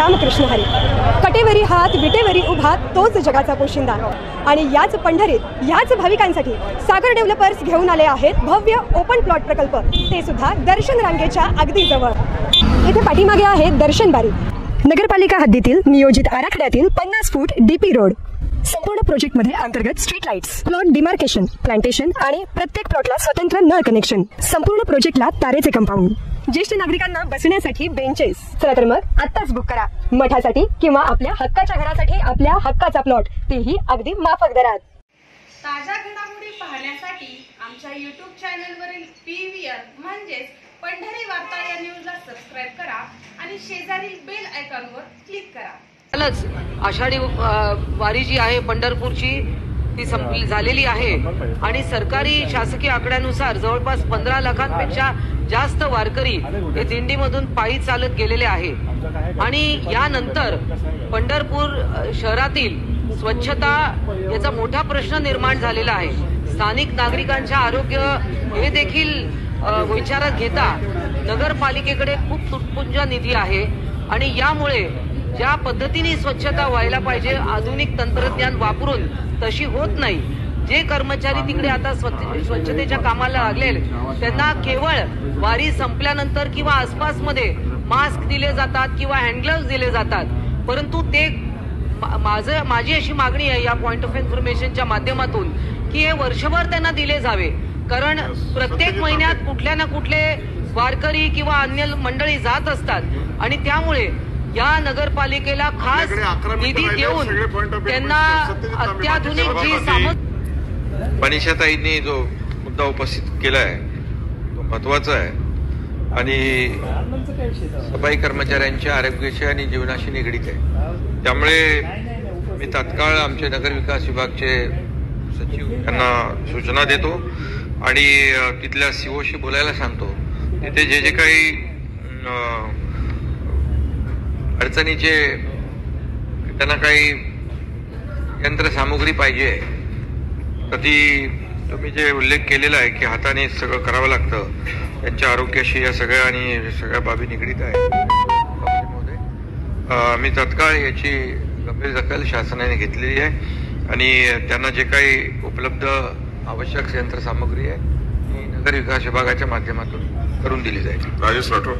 रामकृष्ण हरी. कटेवरी हात विटेवरी उभा तोच जगाचा पोशिंदा. आणि याच पंढरीत याच भाविकांसाठी सागर डेव्हलपर्स घेऊन आले आहेत भव्य ओपन प्लॉट प्रकल्प, ते सुद्धा दर्शन रांगेच्या अगदी जवळ. इथे पाठीमागे आहे दर्शन बारी. नगरपालिका हद्दीतील नियोजित आराखड्यातील 50 फूट डीपी रोड. संपूर्ण प्रोजेक्टमध्ये अंतर्गत street lights, plot demarcation, plantation आणि प्रत्येक प्लॉटला स्वतंत्र नळ कनेक्शन. संपूर्ण प्रोजेक्टला तारेचे कंपाऊंड. ज्येष्ठ नागरिकांना बसण्यासाठी बेंचेस. चला तर मग आत्ताच बुक करा मठासाठी किंवा आपल्या हक्काच्या घरासाठी आपल्या हक्काचा प्लॉट, तेही अगदी माफक दरात. ताज्या घडामोडी पाहण्यासाठी आमच्या YouTube चॅनलवरील PVR म्हणजेच पंढरी वार्ता या न्यूजला सबस्क्राइब करा आणि शेजारील बेल आयकॉनवर क्लिक करा. आषाढी वारी जी आहे पंढरपूरची ती संपली झालेली आहे आणि सरकारी शासकीय आकड्यानुसार जवळपास 15 लाखांपेक्षा जास्त वारकरी हे दिंडीमधून पायी चालत गेलेले आहे. आणि यानंतर पंढरपूर शहरातील स्वच्छता याचा मोठा प्रश्न निर्माण झालेला आहे. स्थानिक नागरिकांचे आरोग्य हे देखील विचारात घेता नगरपालिकेकडे खूप तुटपुंज निधी आहे आणि यामुळे ज्या पद्धतीने स्वच्छता व्हायला पाहिजे आधुनिक तंत्रज्ञान वापरून तशी होत नाही. जे कर्मचारी तिकडे आता स्वच्छतेच्या कामाला लागलेले त्यांना केवळ वारी संपल्यानंतर किंवा आसपासमध्ये मास्क दिले जातात किंवा हँडग्लोव्ज दिले जातात. परंतु ते माझी अशी मागणी आहे या पॉइंट ऑफ इन्फॉर्मेशनच्या माध्यमातून की हे वर्षभर त्यांना दिले जावे. कारण प्रत्येक महिन्यात कुठल्या ना कुठले वारकरी किंवा अन्य मंडळी जात असतात आणि त्यामुळे या नगरपालिकेला खास निधी देऊन त्यांना अत्याधुनिक जी सामग्री. मनीषाताईंनी जो मुद्दा उपस्थित केला आहे तो महत्वाचा आहे आणि सफाई कर्मचाऱ्यांच्या आरोग्याशी आणि जीवनाशी निगडीत आहे. त्यामुळे मी तात्काळ आमचे नगर विकास विभागचे सचिव यांना सूचना देतो आणि तिथल्या सीओशी बोलायला सांगतो. तिथे जे जे काही अडचणीचे त्यांना काही यंत्रसामुग्री पाहिजे तर ती तुम्ही जे उल्लेख केलेला आहे की हाताने सगळं करावं लागतं त्यांच्या आरोग्याशी या सगळ्या आणि सगळ्या बाबी निगडीत आहे. मी तात्काळ याची गंभीर दखल शासनाने घेतलेली आहे आणि त्यांना जे काही उपलब्ध आवश्यक यंत्रसामुग्री आहे ती नगर विकास विभागाच्या माध्यमातून करून दिली जाईल. राजेश राठोड.